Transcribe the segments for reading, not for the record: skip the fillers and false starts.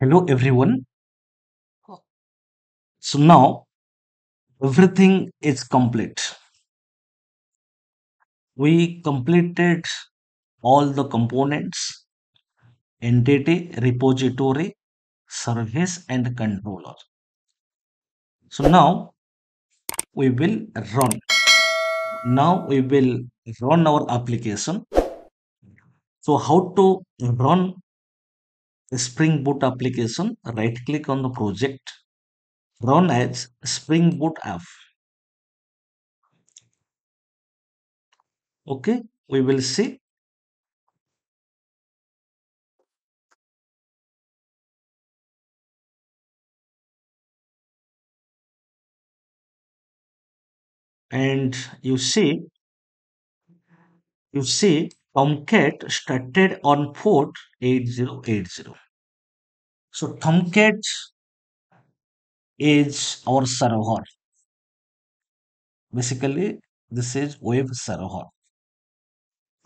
Hello everyone. So now everything is complete. We completed all the components, entity, repository, service and controller. So now we will run. Now we will run our application. So how to run a Spring Boot application? Right click on the project, run as Spring Boot app. Okay, we will see. And you see Tomcat started on port 8080. So Tomcat is our server. Basically, this is web server.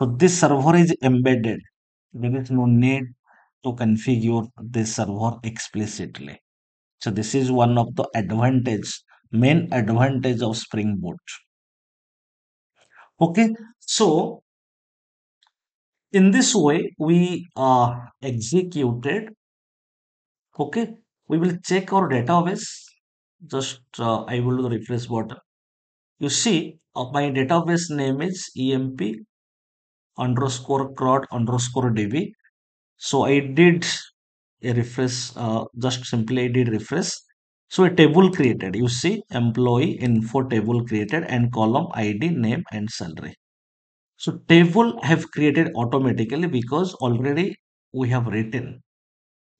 So this server is embedded. There is no need to configure this server explicitly. So this is one of the main advantage of Spring Boot. Okay, so in this way we executed. Okay, we will check our database. Just I will do the refresh button. You see, my database name is emp underscore CRUD underscore db. So I did a refresh, just simply I did refresh. So a table created. You see, employee info table created and column ID, name and salary. So table have created automatically because already we have written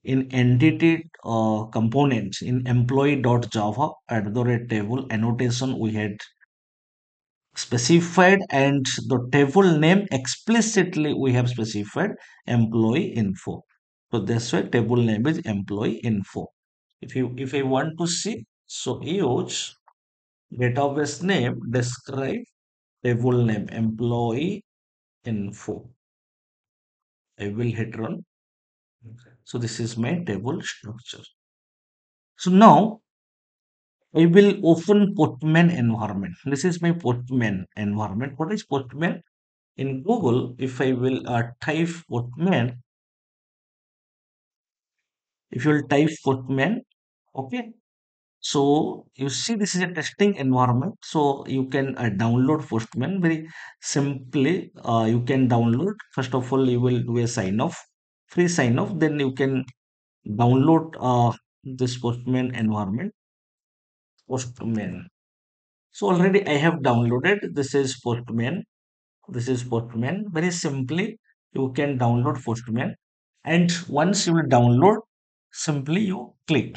in entity components in employee.java at the rate table annotation we had specified, and the table name explicitly we have specified employee info. So that's why table name is employee info. If I want to see, so use database name describe table name employee info. I will hit run. So this is my table structure. So now I will open Postman environment. This is my Postman environment. What is Postman? In Google, if I will type Postman, if you will type Postman, okay. So you see, this is a testing environment. So you can download Postman very simply. You can download. First of all, you will do a sign off, free sign off. Then you can download this Postman environment, Postman. So already I have downloaded. This is Postman. This is Postman. Very simply, you can download Postman. And once you will download, simply you click.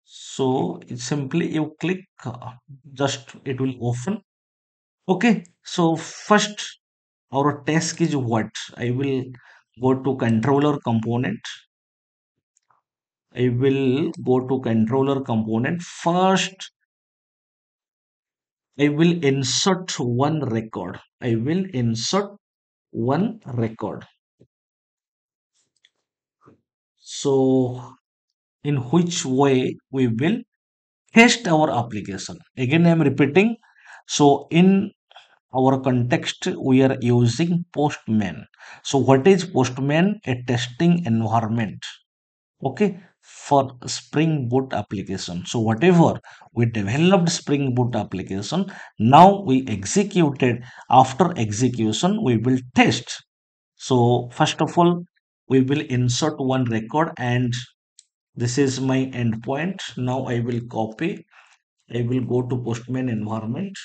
So it's simply you click, just it will open. Okay. So first, our task is what? I will go to controller component. I will go to controller component. First, I will insert one record. I will insert one record. So in which way we will test our application? Again, I am repeating. So in our context, we are using Postman. So what is Postman? A testing environment. Okay, for Spring Boot application. So whatever we developed Spring Boot application, now we executed. After execution, we will test. So first of all, we will insert one record, and this is my endpoint. Now I will copy. I will go to Postman environment.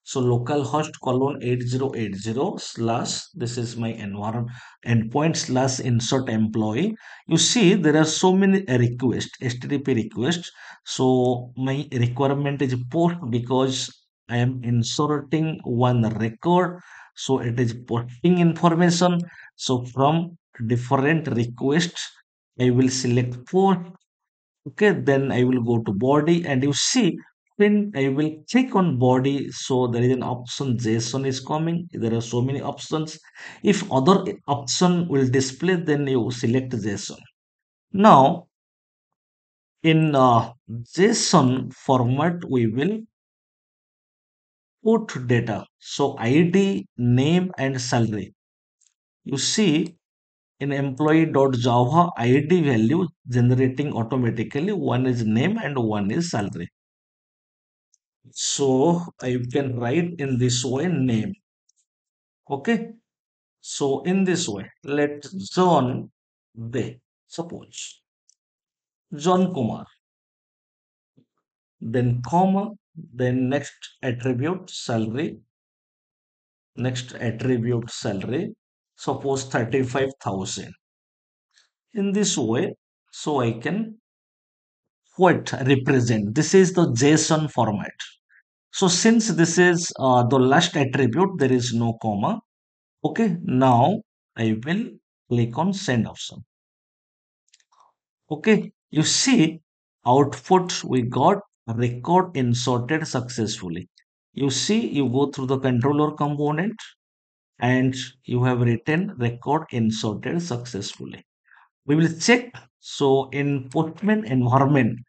So localhost colon 8080 slash, this is my environment endpoint slash insert employee. You see there are so many requests, HTTP requests. So my requirement is post because I am inserting one record. So it is posting information. So from different requests, I will select post. Okay, then I will go to body, and you see when I will click on body, so there is an option JSON is coming. There are so many options. If other option will display, then you select JSON. Now, in JSON format, we will put data. So, ID, name, and salary. You see, in employee.java, ID value generating automatically. One is name and one is salary. So, I can write in this way name. Okay. So, in this way, let John be. Suppose John Kumar, then comma, then next attribute salary, suppose 35,000. In this way, so I can what represent. This is the JSON format. So since this is the last attribute, there is no comma. Okay, now I will click on send option. Okay, you see output we got record inserted successfully. You see, you go through the controller component and you have written record inserted successfully. We will check. So in Postman environment,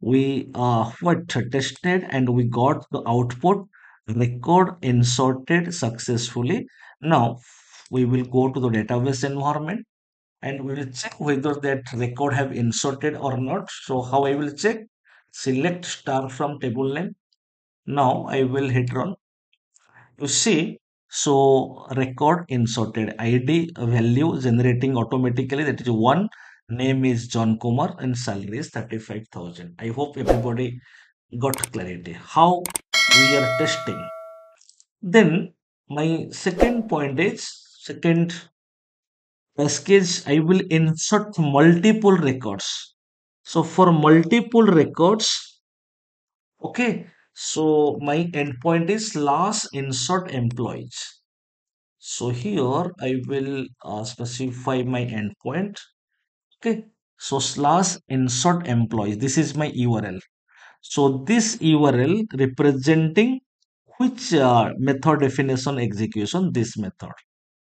we what tested and we got the output record inserted successfully. Now we will go to the database environment and we will check whether that record have inserted or not. So how I will check? Select star from table name. Now I will hit run. You see, so record inserted ID value generating automatically. That is one. Name is John Kumar and salary is 35,000. I hope everybody got clarity. How we are testing. Then my second point is second package. I will insert multiple records. So for multiple records, okay. So my endpoint is last insert employees. So here I will specify my endpoint. Okay. So slash insert employees. This is my URL. So this URL representing which method definition execution, this method.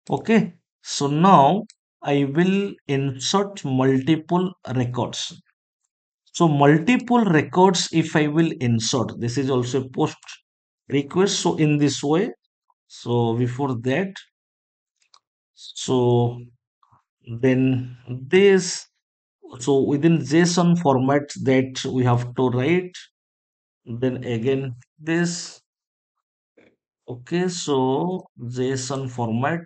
Okay. So now I will insert multiple records. So multiple records if I will insert, this is also post request. So in this way, so before that, so then this, so within JSON format that we have to write, then again this, okay, so JSON format,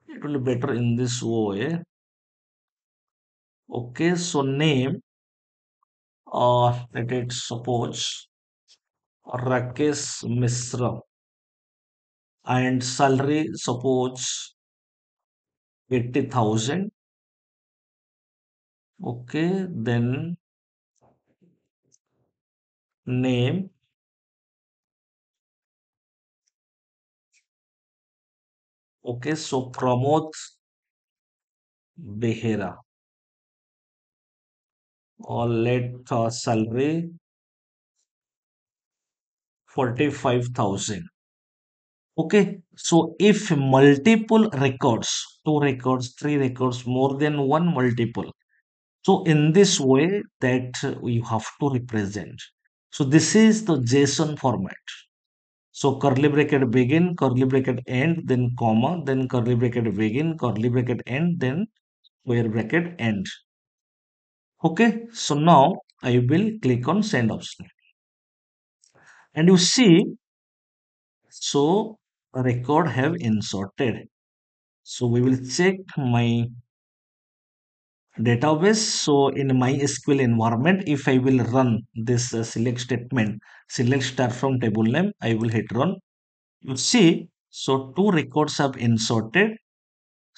it will be better in this way. Okay, so name, let it suppose Rakesh Misra and salary suppose 80,000. Okay, then name, okay, so Pramod Behera or let salary 45,000. Okay, so if multiple records, two records, three records, more than one multiple. So in this way that you have to represent. So this is the JSON format. So curly bracket begin, curly bracket end, then comma, then curly bracket begin, curly bracket end, then square bracket end. Okay, so now I will click on send option. And you see, so record have inserted. So we will check my database. So in MySQL environment, if I will run this select statement, select star from table name, I will hit run. You see, so two records have inserted.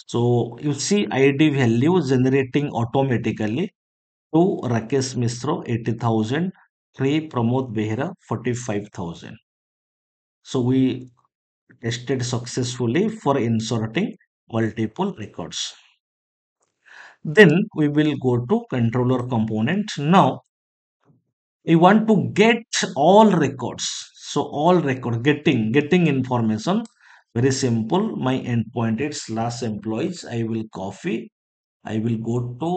So you see ID value generating automatically to Rakesh Misro 80,000, 3 Pramod Behra 45,000. So we tested successfully for inserting multiple records. Then we will go to controller component. Now we want to get all records. So all record getting information. Very simple. My endpoint is slash employees. I will copy. I will go to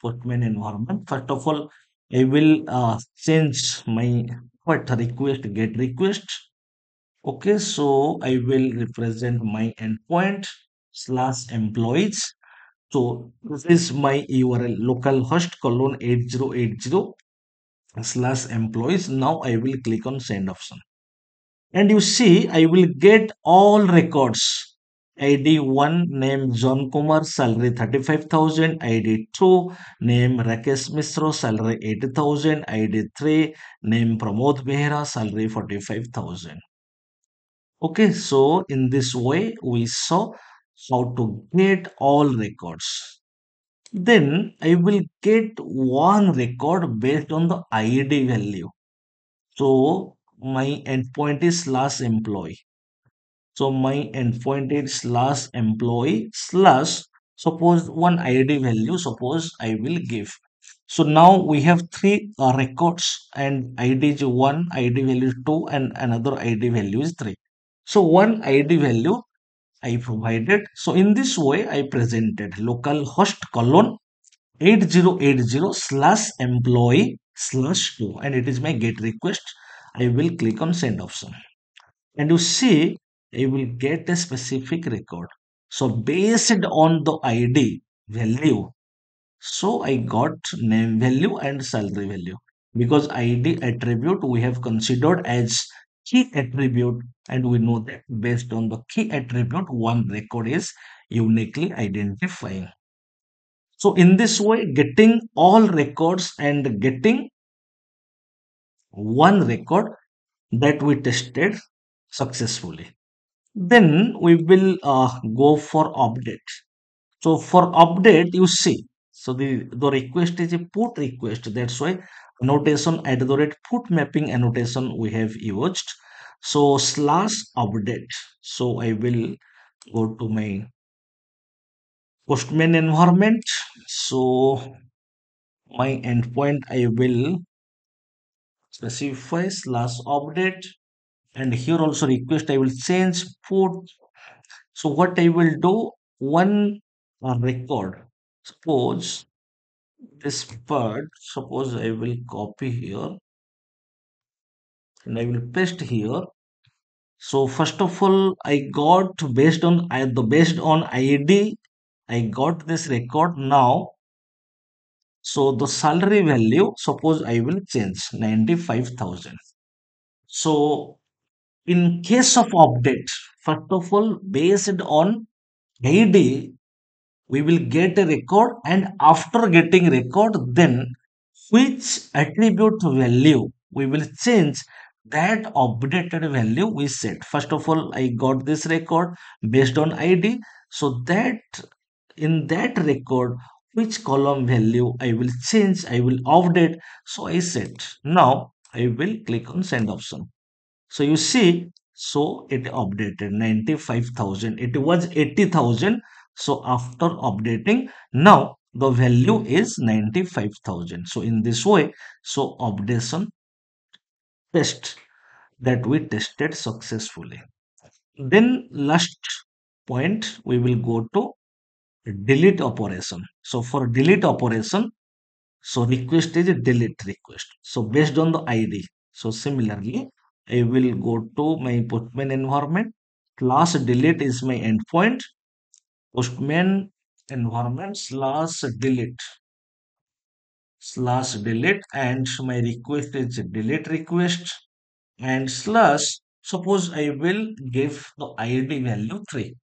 postman environment. First of all, I will change my what request get request. Okay, so I will represent my endpoint slash employees. So this is my URL localhost colon 8080 slash employees. Now I will click on send option. And you see, I will get all records. ID 1, name John Kumar, salary 35,000. ID 2, name Rakesh Misro, salary 80,000. ID 3, name Pramod Behra, salary 45,000. Okay, so in this way, we saw how to get all records. Then I will get one record based on the ID value. So my endpoint is slash employee. So my endpoint is slash employee slash suppose one ID value. Suppose I will give. So now we have three records and ID is one, ID value is two, and another ID value is three. So one ID value I provided. So in this way, I presented localhost colon 8080 slash employee slash 2, and it is my get request. I will click on send option, and you see I will get a specific record. So based on the ID value, so I got name value and salary value, because ID attribute we have considered as key attribute, and we know that based on the key attribute one record is uniquely identifying. So in this way, getting all records and getting one record that we tested successfully. Then we will go for update. So for update, you see, so the request is a put request. That's why annotation at the rate put mapping annotation we have used. So slash update. So I will go to my postman environment. So my endpoint I will specify slash update, and here also request I will change put. So what I will do, one record, suppose this part, suppose I will copy here and I will paste here. So first of all, I got based on the based on ID, I got this record now. So the salary value, suppose I will change 95,000. So in case of update, first of all, based on ID, we will get a record, and after getting record, then which attribute value we will change, that updated value we set. First of all, I got this record based on ID, so that in that record, which column value I will change, I will update. So I set. Now I will click on send option. So you see, so it updated 95,000. It was 80,000. So after updating, now the value is 95,000. So in this way, so updation test that we tested successfully. Then last point, we will go to delete operation. So for delete operation, so request is a delete request. So based on the ID. So similarly, I will go to my postman environment. Slash delete is my endpoint. Postman environment slash delete, and my request is delete request, and slash, suppose I will give the ID value 3.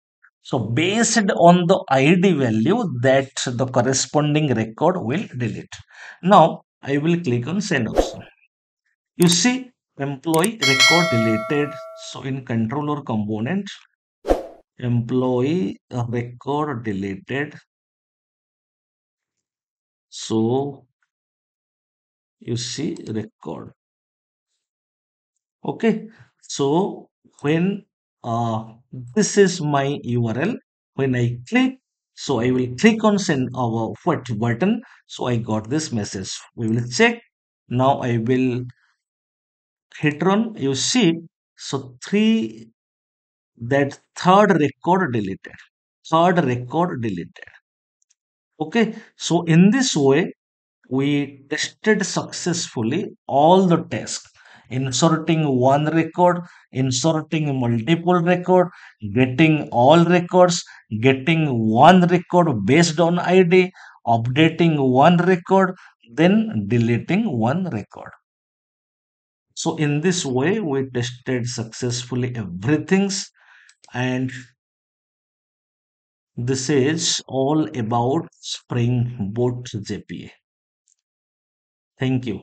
So based on the ID value, that the corresponding record will delete. Now I will click on send option. You see, employee record deleted. So in controller component, employee record deleted. So you see record. Okay. So when this is my URL, when I click, so I will click on send our what button. So I got this message. We will check. Now I will hit run. You see, so three, that third record deleted. Third record deleted. Okay, so in this way, we tested successfully all the tasks, inserting one record, inserting multiple record, getting all records, getting one record based on ID, updating one record, then deleting one record. So in this way, we tested successfully everything, and this is all about Spring Boot JPA. Thank you.